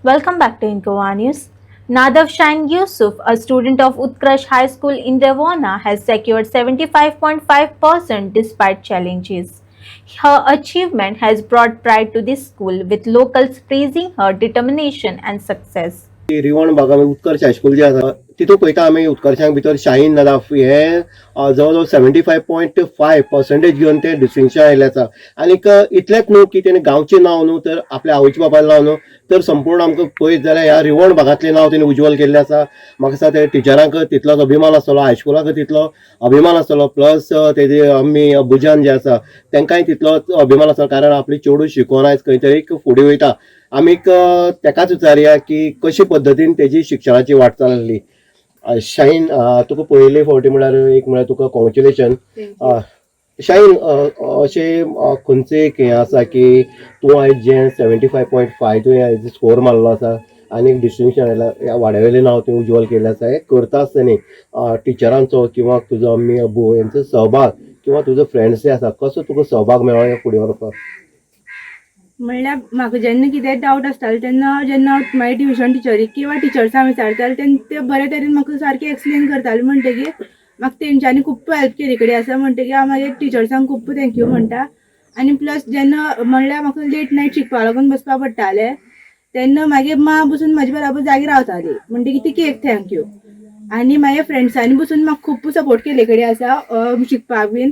Welcome back to Incoa News. Nadav Shine Yusuf, a student of Utkarsh High School in Devona, has secured 75.5% despite challenges. Her achievement has brought pride to this school, with locals praising her determination and success. Rivona भागामध्ये उत्कर्ष high school जे आसा तितून पळयता आमी उत्कर्शांक भितर शाहीन नदाफ हे जवळ जवळ 75.5% घेवन ते डिस्टिंक्शन आयिल्ले आसा. आनीक इतलेंच न्हू की तेणे गांवचें नांव न्हू तर आपल्या आवयच्या बापायचें नांव न्हू तर संपूर्ण आमकां पळयत जाल्यार ह्या रिवण भागांतलें नांव तेणे उज्वल केल्लें आसा. म्हाका दिसता ते टिचरांक तितलोच अभिमान आसतलो, हायस्कुलाक तितलो अभिमान आसतलो, प्लस तेजे अम्मी भुजान जे आसा तांकांय तितलोच अभिमान आसतलो, कारण आपली चेडूं शिकून आयज खंय तरी फुडें वयता. आमीक तेकाच विचारया की कशे पद्दतीन तेजी शिक्षणाची वाटचाल आसली. शाहीन, तुका पयले फावटी म्हळ्यार एक म्हळ्यार तुका कॉंग्रॅच्युलेशन. शाहीन, अशें खंयचें एक हें आसा की तूं आयज जें 75.5 तुवें आयज स्कोर मारलो आसा आनी डिस्टिंक्शन आयला, ह्या वाड्यावयलें नांव तुवें उज्वल केल्लें आसा, हें करता आसतना टिचरांचो किंवा तुजो अम्मी अब्बू हेंचो सहभाग किंवा तुजो फ्रेंड्स जे आसा कसो तुका सहभाग मेळ्ळो हें फुडें व्हरपाक? म्हणल्यार म्हाका जेन्ना कितें डावट आसतालो तेन्ना जेन्ना हांव म्हाज्या ट्युशन टिचरीक किंवा टिचर्सांक विचारतालें तेन्ना ते बरे तरेन म्हाका सारकें एक्सप्लेन करताले. म्हणटकीर म्हाका तेंच्यांनी खूब हेल्प केली कडेन आसा. म्हणटकीर हांव मागीर टिचर्सांक खूब थँक्यू म्हणटा. आनी प्लस जेन्ना म्हणल्यार म्हाका लेट नायट शिकपाक लागून बसपा पडटालें तेन्ना मागीर मा बसून म्हाजे बराबर जागी रावताली. म्हणटकीर तिका एक थँक्यू. आनी म्हाज्या फ्रेंड्सांनी बसून म्हाका खूब सपोर्ट केले कडेन आसा शिकपाक बीन.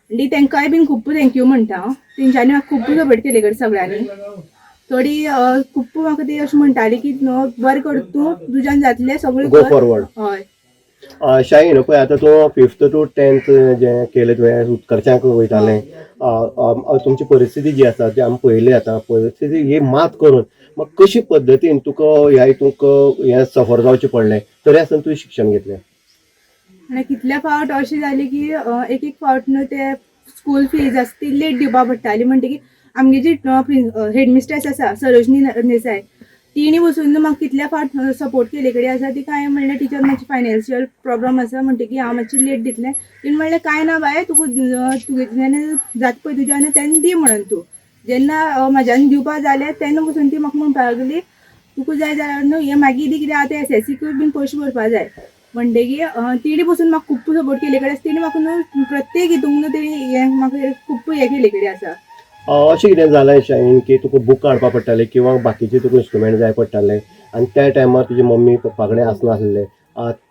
म्हणजे तांकांय बीन खूब थँक्यू म्हणटा हांव. तेंच्यांनी म्हाका खूब सपोर्ट केले कडेन सगळ्यांनी. थोडी खूब म्हाका ती अशें म्हणटाली की बरें कर, तूं तुज्यान जातलें सगळें गो कर. फॉरवर्ड. हय. शाहीन, पळय आतां तूं 5th to 10th जें केलें तुवें उत्कर्शांक वयतालें, तुमची परिस्थिती जी आसा ती आमी पळयली आतां. परिस्थिती ही मात करून मग कशी पद्दतीन तुका ह्या हितूंक हें सफर जावचें पडलें तरी आसतना तुवें शिक्षण घेतलें? आनी कितले फावट अशें जालें की एक फावट न्हू ते स्कूल फीज आसा ती लेट दिवपा पडटाली. म्हणटकीर आमगे जी हेडमिस्ट्रेस आसा सरोजनी देसाय तिणी बसून न्हू म्हाका कितल्या फावट सपोर्ट केले कडेन आसा. ती काय म्हणल्यार टिचर मातशी फायनान्शियल प्रॉब्लम आसा म्हणटकीर हांव मातशी लेट दितलें. तिणें म्हणलें काय ना बाय, तुका तुगेल्यान जाता पळय तुज्यान तेन्ना दी म्हणून. तूं जेन्ना म्हाज्यान दिवपा जालें तेन्ना बसून ती म्हाका म्हणपाक लागली तुका जाय जाल्यार न्हू हें मागीर दी, कित्याक आतां SSCकूय बीन पयशे भरपा जाय. म्हणटकीर तिणी बसून म्हाका खूब सपोर्ट केले कडेन आसा. तिणी म्हाका न्हू प्रत्येक हितूंक न्हू तेणी हें म्हाका खूब हें केले कडेन आसा. अशें कितें जालें शाहीन की तुका बूक हाडपा पडटाले किंवा बाकीचे तुका इंस्ट्रुमेंट जाय पडटाले आनी त्या टायमार तुजे मम्मी पप्पा कडेन आसनासलें,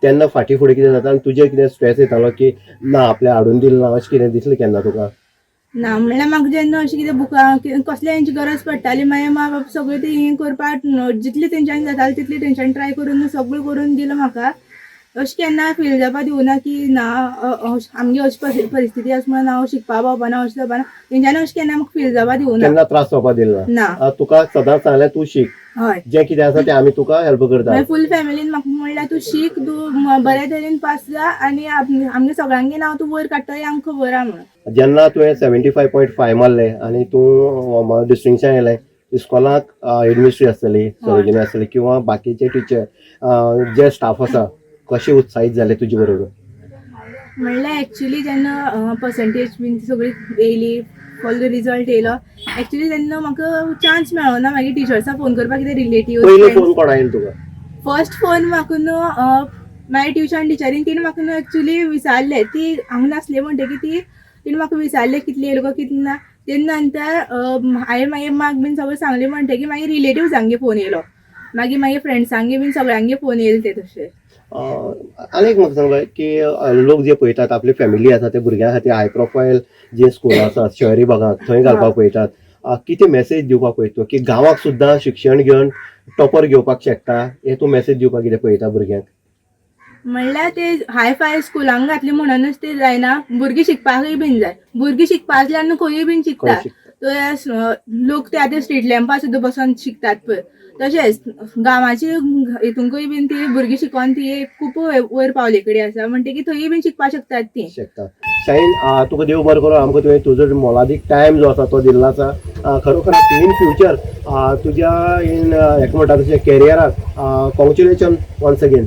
तेन्ना फाटीं फुडें कितें जाता आनी तुजें कितें स्ट्रेस येतालो की ना आपल्या हाडून दिलें ना, अशें कितें दिसलें केन्ना तुका? ना म्हणल्यार म्हाका जेन्ना अशें कितें बुकां कसल्या हेंची गरज पडटाली मागीर मा बाप सगळें ती हें करपाक जितलें तेंच्यांनी जातालें तितलें तेंच्यांनी ट्राय करून सगळें करून दिलो म्हाका. अशें केन्ना फील जावपा दिवना की ना आमगे अशी परिस्थिती आसा म्हणून हांव शिकपा पावपाना अशें जावपाना. तेंच्यांनी अशें केन्ना म्हाका फील जावपा दिवना. केन्ना त्रास जावपा दिलो ना? तुका सदांच सांगलें तूं शिक, हय. जें कितें आसा तें आमी तुका हेल्प करता. फूल फॅमिलीन म्हाका म्हणल्यार तूं शिक, तूं बऱ्या तरेन पास जा आनी आमगे सगळ्यांगे नांव तूं वयर काडटा हें आमकां खबर आहा म्हणून. जेन्ना तुवें 75.5 मारले आनी तूं डिस्टिंक्शन येयलें, इस्कॉलाक हेडमिस्ट्री आसतली, सरोजिनी आसतली किंवा बाकीचे टिचर जे स्टाफ आसा कशे उत्साहीत जाले तुजे बरोबर? म्हणल्यार एक्चुली जेन्ना पर्संटेज बीन सगळी येयली, फॉल रिजल्ट येयलो, एक्चुली तेन्ना म्हाका चान्स मेळोना मागीर टिचर्सांक फोन करपाक. कितें रिलेटिव्ह पयलो फोन कोण आयलो तुका? फर्स्ट फोन म्हाका न्हू म्हाज्या ट्युशन टिचरीन तिणें म्हाका न्हू एक्चुली विचारलें. ती हांगा नासली म्हणटकीर तिणें म्हाका विचारलें कितली येयलो काय कितें ना. तेन्ना नंतर हांवें मागीर मार्क बीन सगळें सांगलें म्हणटकीर मागीर रिलेटिव्जांगे फोन येयलो, मागीर फ्रेंड्सांगे बीन सगळ्यांगे फोन येयले ते तशें. आनीक म्हाका सांग की लोक जे पळयतात आपली फॅमिली आसा ते भुरग्यां खातीर हाय प्रोफायल जे स्कूल आसात शहरी भागांत थंय घालपाक पळयतात, कितें मेसेज दिवपाक पळयता की गांवाक सुद्दां शिक्षण घेवन टॉपर घेवपाक शकता, हे तूं मेसेज दिवपाक कितें पळयता भुरग्यांक? म्हणल्यार ते हाय फाय स्कुलांक घातले म्हणूनच ते जायना, भुरगीं शिकपाकय बीन जाय. भुरगीं शिकपा असल्यार न्हू खंयूय बीन शिकता. लोक ते आतां स्ट्रीट लॅम्पार सुद्दां बसून शिकतात पळय, तशेंच गांवाची हितूंकय बीन ती भुरगीं शिकोन ती खूब वयर पावले कडेन आसा. म्हणटकीर थंयूय बीन शिकपाक शकतात ती. शाहीन, तुका देव बरें करूं. आमकां तुवें तुजो मोलादीक टायम जो आसा तो दिल्लो आसा. खरोखर इन फ्युचर तुज्या इन हेका म्हणटा तशें कॅरियराक कॉंग्रॅच्युलेशन वन्स अगेन.